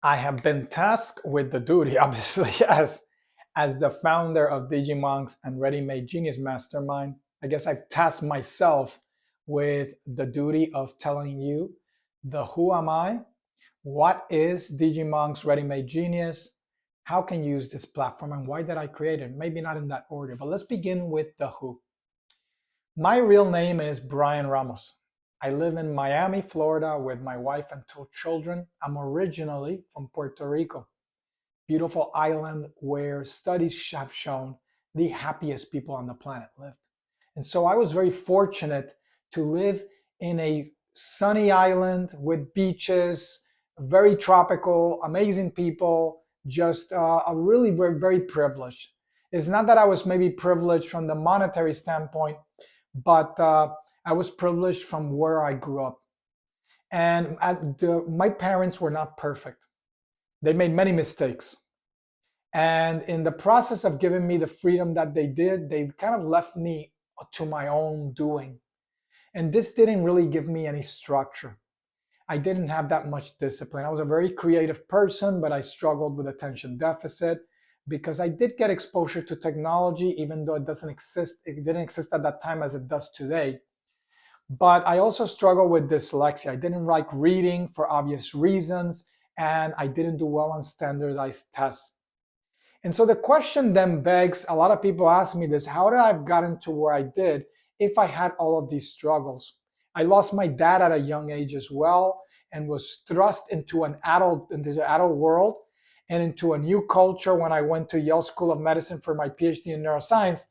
I have been tasked with the duty, obviously, as the founder of Digimonks and Ready Made Genius Mastermind. I guess I've tasked myself with the duty of telling you the who am I, what is Digimonks Ready Made Genius, how can you use this platform, and why did I create it? Maybe not in that order, but let's begin with the who. My real name is Brian Ramos. I live in Miami, Florida with my wife and two children. I'm originally from Puerto Rico, beautiful island where studies have shown the happiest people on the planet lived. And so I was very fortunate to live in a sunny island with beaches, very tropical, amazing people, just a really very, very privileged. It's not that I was maybe privileged from the monetary standpoint, but I was privileged from where I grew up. And my parents were not perfect. They made many mistakes. And in the process of giving me the freedom that they did, they kind of left me to my own doing. And this didn't really give me any structure. I didn't have that much discipline. I was a very creative person, but I struggled with attention deficit because I did get exposure to technology, even though it doesn't exist. It didn't exist at that time as it does today. But I also struggle with dyslexia. I didn't like reading for obvious reasons, and I didn't do well on standardized tests. And so the question then begs, a lot of people ask me this, how did I have gotten to where I did if I had all of these struggles? I lost my dad at a young age as well and was thrust into the adult world and into a new culture when I went to Yale School of Medicine for my PhD in neuroscience.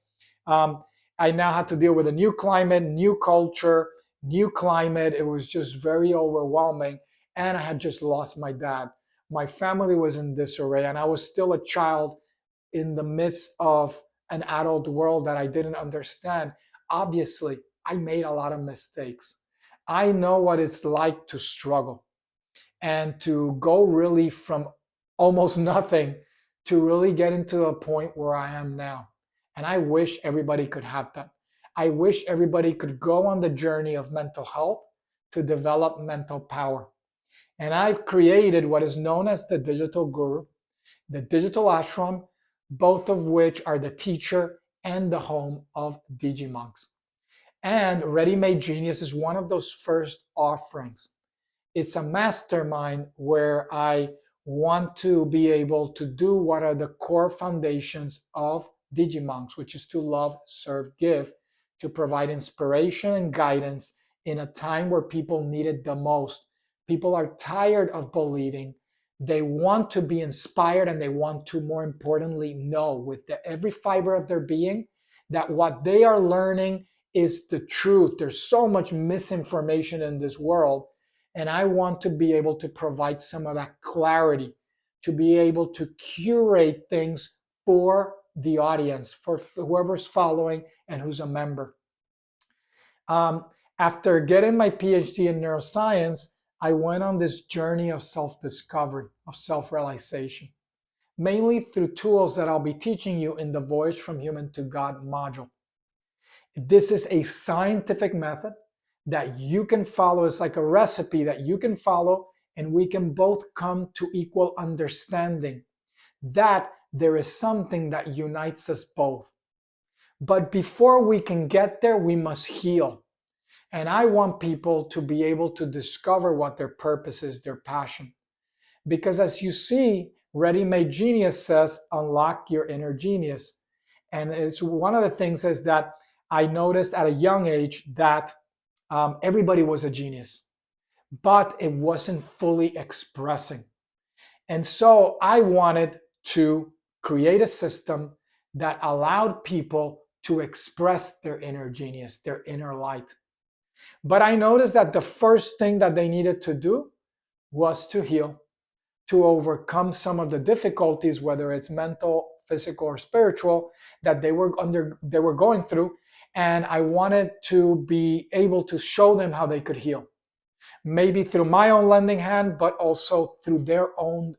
Um, I now had to deal with a new climate, new culture, new climate. It was just very overwhelming. And I had just lost my dad. My family was in disarray, and I was still a child in the midst of an adult world that I didn't understand. Obviously, I made a lot of mistakes. I know what it's like to struggle and to go really from almost nothing to really get into a point where I am now. And I wish everybody could have that. I wish everybody could go on the journey of mental health to develop mental power. And I've created what is known as the digital guru, the digital ashram, both of which are the teacher and the home of Digimonks. And Ready Made Genius is one of those first offerings. It's a mastermind where I want to be able to do what are the core foundations of Digimonks, which is to love, serve, give, to provide inspiration and guidance in a time where people need it the most. People are tired of believing. They want to be inspired and they want to, more importantly, know with every fiber of their being that what they are learning is the truth. There's so much misinformation in this world, and I want to be able to provide some of that clarity, to be able to curate things for the audience, for whoever's following and who's a member. Um, After getting my PhD in neuroscience, I went on this journey of self discovery, of self realization, mainly through tools that I'll be teaching you in the Voyage from Human to God module. This is a scientific method that you can follow. It's like a recipe that you can follow, and we can both come to equal understanding that there is something that unites us both. But before we can get there, we must heal. And I want people to be able to discover what their purpose is, their passion. Because as you see, Ready Made Genius says, unlock your inner genius. And it's one of the things is that I noticed at a young age that everybody was a genius, but it wasn't fully expressing. And so I wanted to create a system that allowed people to express their inner genius, their inner light. But I noticed that the first thing that they needed to do was to heal, to overcome some of the difficulties, whether it's mental, physical, or spiritual, that they were going through. And I wanted to be able to show them how they could heal. Maybe through my own lending hand, but also through their own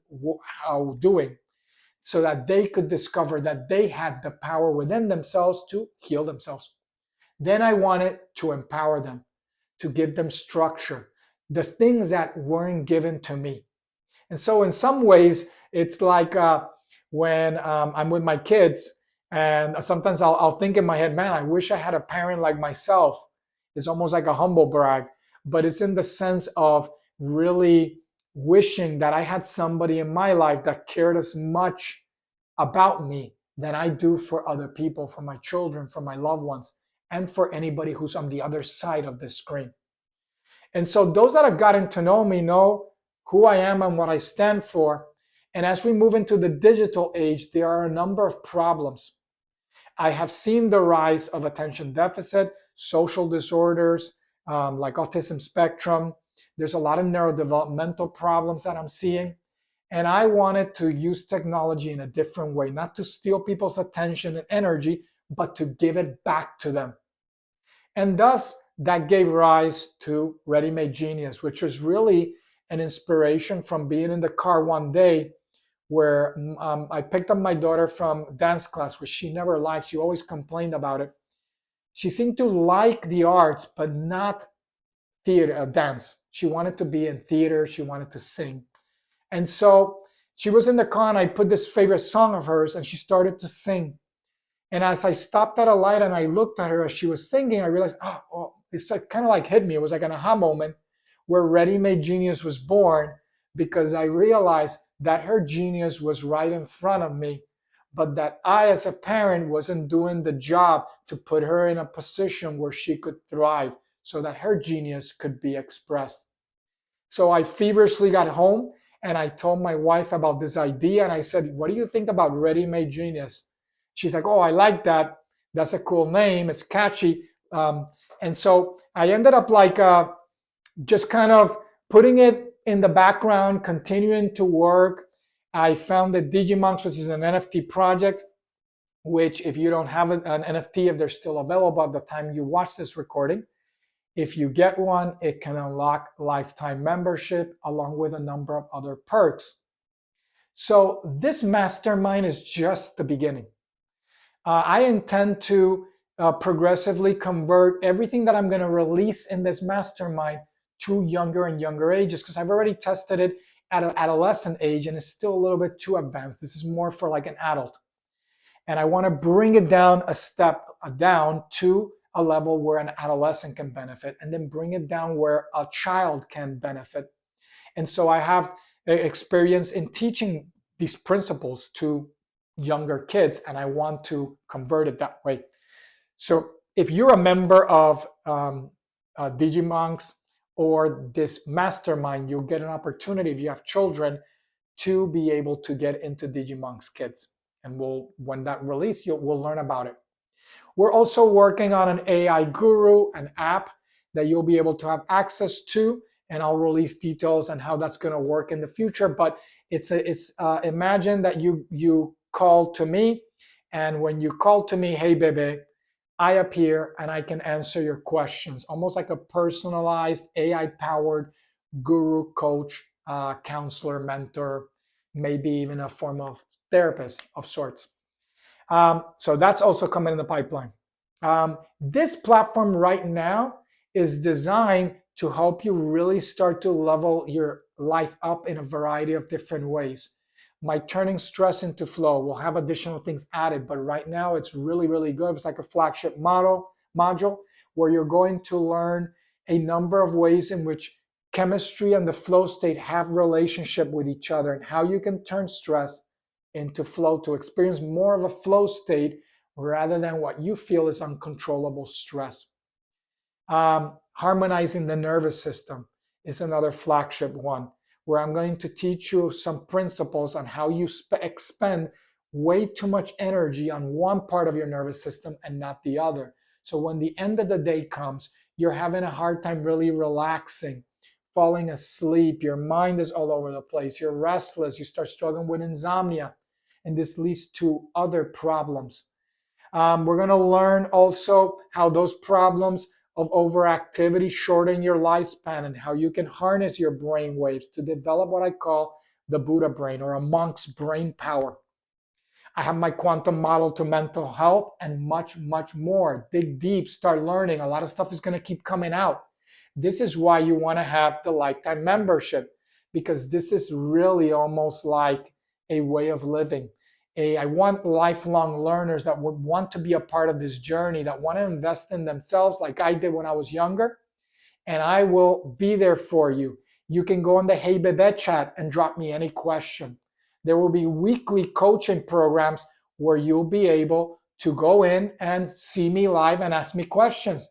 doing, so that they could discover that they had the power within themselves to heal themselves. Then I wanted to empower them, to give them structure, the things that weren't given to me. And so, in some ways, it's like when I'm with my kids, and sometimes I'll think in my head, man, I wish I had a parent like myself. It's almost like a humble brag, but it's in the sense of really wishing that I had somebody in my life that cared as much about me than I do for other people, for my children, for my loved ones, and for anybody who's on the other side of the screen. And so those that have gotten to know me know who I am and what I stand for. And as we move into the digital age, there are a number of problems. I have seen the rise of attention deficit, social disorders like autism spectrum. There's a lot of neurodevelopmental problems that I'm seeing. And I wanted to use technology in a different way, not to steal people's attention and energy, but to give it back to them. And thus, that gave rise to Ready Made Genius, which was really an inspiration from being in the car one day where I picked up my daughter from dance class, which she never liked. She always complained about it. She seemed to like the arts, but not theater, dance. She wanted to be in theater. She wanted to sing. And so she was in the car, and I put this favorite song of hers, and she started to sing. And as I stopped at a light and I looked at her as she was singing, I realized, oh, it's like, kind of like hit me. It was like an aha moment where Ready Made Genius was born, because I realized that her genius was right in front of me, but that I, as a parent, wasn't doing the job to put her in a position where she could thrive so that her genius could be expressed. So I feverishly got home and I told my wife about this idea, and I said, what do you think about Ready Made Genius? She's like, oh, I like that. That's a cool name. It's catchy. And so I ended up like just kind of putting it in the background, continuing to work. I founded Digimonks, which is an NFT project, which if you don't have an NFT, if they're still available at the time you watch this recording, if you get one, it can unlock lifetime membership along with a number of other perks. So this mastermind is just the beginning. I intend to progressively convert everything that I'm going to release in this mastermind to younger and younger ages, because I've already tested it at an adolescent age and it's still a little bit too advanced. This is more for like an adult. And I want to bring it down a step down to a level where an adolescent can benefit, and then bring it down where a child can benefit. And so I have experience in teaching these principles to younger kids, and I want to convert it that way. So if you're a member of Digimonks or this mastermind, you'll get an opportunity, if you have children, to be able to get into Digimonks Kids. And when that release, we'll learn about it. We're also working on an AI guru, an app that you'll be able to have access to, and I'll release details on how that's going to work in the future. But imagine that you call to me, and when you call to me, hey Bebe, I appear and I can answer your questions, almost like a personalized AI-powered guru, coach, counselor, mentor, maybe even a form of therapist of sorts. So that's also coming in the pipeline. This platform right now is designed to help you really start to level your life up in a variety of different ways. My turning stress into flow will have additional things added, but right now it's really, really good. It's like a flagship module where you're going to learn a number of ways in which chemistry and the flow state have relationship with each other, and how you can turn stress into flow to experience more of a flow state rather than what you feel is uncontrollable stress. Harmonizing the nervous system is another flagship one, where I'm going to teach you some principles on how you expend way too much energy on one part of your nervous system and not the other. So when the end of the day comes, you're having a hard time really relaxing, falling asleep, your mind is all over the place, you're restless, you start struggling with insomnia, and this leads to other problems. We're going to learn also how those problems of overactivity shorten your lifespan, and how you can harness your brain waves to develop what I call the Buddha brain, or a monk's brain power. I have my quantum model to mental health, and much, much more. Dig deep, start learning. A lot of stuff is going to keep coming out. This is why you want to have the lifetime membership, because this is really almost like a way of living. I want lifelong learners that would want to be a part of this journey, that want to invest in themselves like I did when I was younger, and I will be there for you. You can go on the Hey Bebe chat and drop me any question. There will be weekly coaching programs where you'll be able to go in and see me live and ask me questions.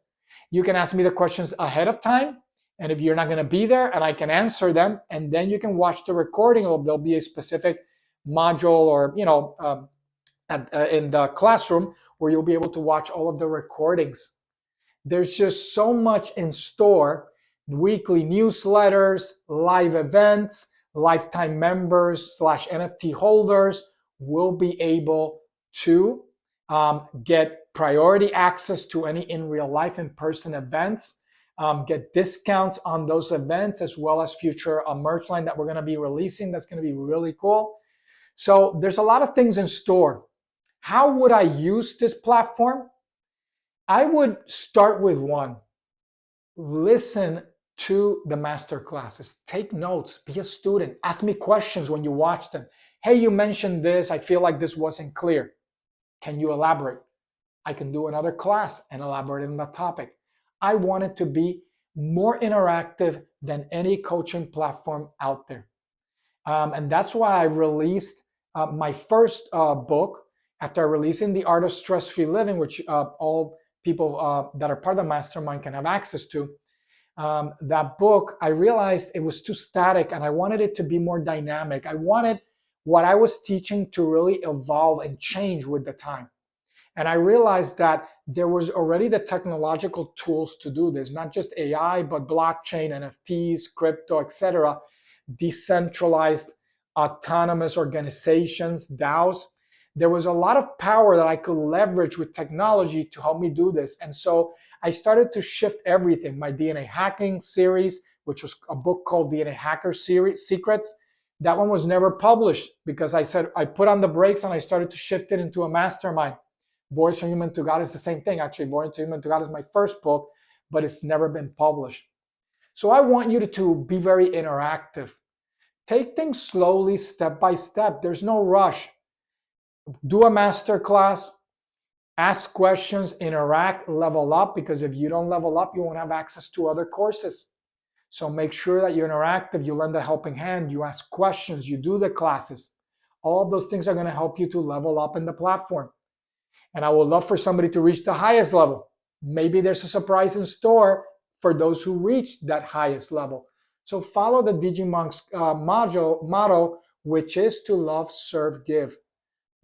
You can ask me the questions ahead of time, and if you're not going to be there, and I can answer them, and then you can watch the recording. Or there'll be a specific module, or in the classroom where you'll be able to watch all of the recordings. There's just so much in store: weekly newsletters, live events. Lifetime members slash NFT holders will be able to get priority access to any in real life, in person events, get discounts on those events, as well as future merch line that we're going to be releasing. That's going to be really cool. So there's a lot of things in store. How would I use this platform? I would start with one: listen to the master classes, take notes, be a student, ask me questions when you watch them. Hey, you mentioned this, I feel like this wasn't clear. Can you elaborate? I can do another class and elaborate on that topic. I want it to be more interactive than any coaching platform out there. And that's why I released my first book after releasing The Art of Stress-Free Living, which all people that are part of the mastermind can have access to. That book, I realized it was too static, and I wanted it to be more dynamic. I wanted what I was teaching to really evolve and change with the time. And I realized that there was already the technological tools to do this, not just AI, but blockchain, NFTs, crypto, etc., decentralized autonomous organizations, DAOs. There was a lot of power that I could leverage with technology to help me do this. And so I started to shift everything. My DNA hacking series, which was a book called DNA Hacker Series Secrets, that one was never published because I said I put on the brakes and I started to shift it into a mastermind. Voice from Human to God is the same thing. Actually, Voice from Human to God is my first book, but it's never been published. So I want you to be very interactive. Take things slowly, step by step. There's no rush. Do a master class, ask questions, interact, level up, because if you don't level up, you won't have access to other courses. So make sure that you're interactive, you lend a helping hand, you ask questions, you do the classes. All of those things are going to help you to level up in the platform. And I would love for somebody to reach the highest level. Maybe there's a surprise in store for those who reach that highest level. So follow the Digimonks motto, which is to love, serve, give.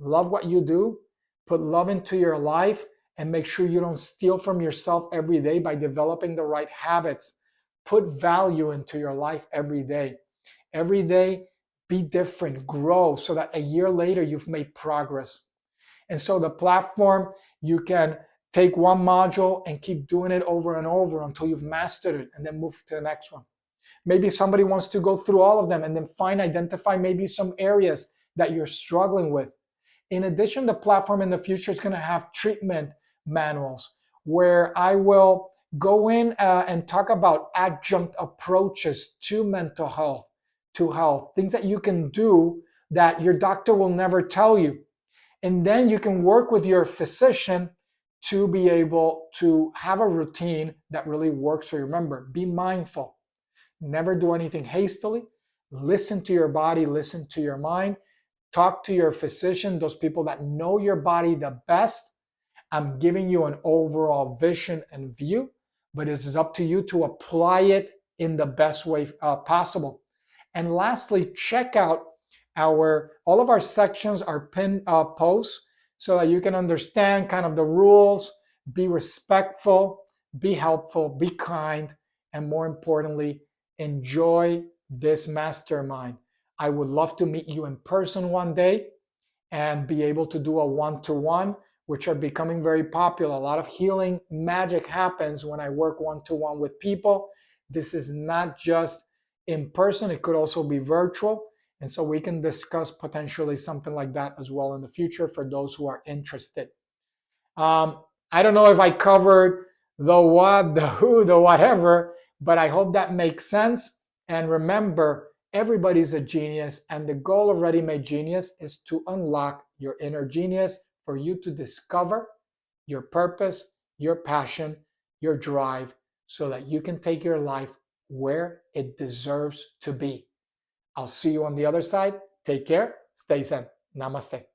Love what you do, put love into your life, and make sure you don't steal from yourself every day by developing the right habits. Put value into your life every day. Every day, be different, grow, so that a year later you've made progress. And so the platform, you can take one module and keep doing it over and over until you've mastered it, and then move to the next one. Maybe somebody wants to go through all of them and then identify maybe some areas that you're struggling with. In addition, the platform in the future is going to have treatment manuals where I will go in and talk about adjunct approaches to mental health, to health, things that you can do that your doctor will never tell you. And then you can work with your physician to be able to have a routine that really works for you. Remember, be mindful. Never do anything hastily. Listen to your body, listen to your mind. Talk to your physician, those people that know your body the best. I'm giving you an overall vision and view, but it is up to you to apply it in the best way possible. And lastly, check out all of our sections, our pinned posts, so that you can understand kind of the rules, be respectful, be helpful, be kind, and more importantly, enjoy this mastermind. I would love to meet you in person one day and be able to do a one-to-one, which are becoming very popular. A lot of healing magic happens when I work one-to-one with people. This is not just in person, it could also be virtual. And so we can discuss potentially something like that as well in the future for those who are interested. I don't know if I covered the what, the who, the whatever, but I hope that makes sense. And remember, Everybody's a genius, and the goal of Ready Made Genius is to unlock your inner genius for you to discover your purpose, your passion, your drive, so that you can take your life where it deserves to be. I'll see you on the other side. Take care. Stay zen. Namaste.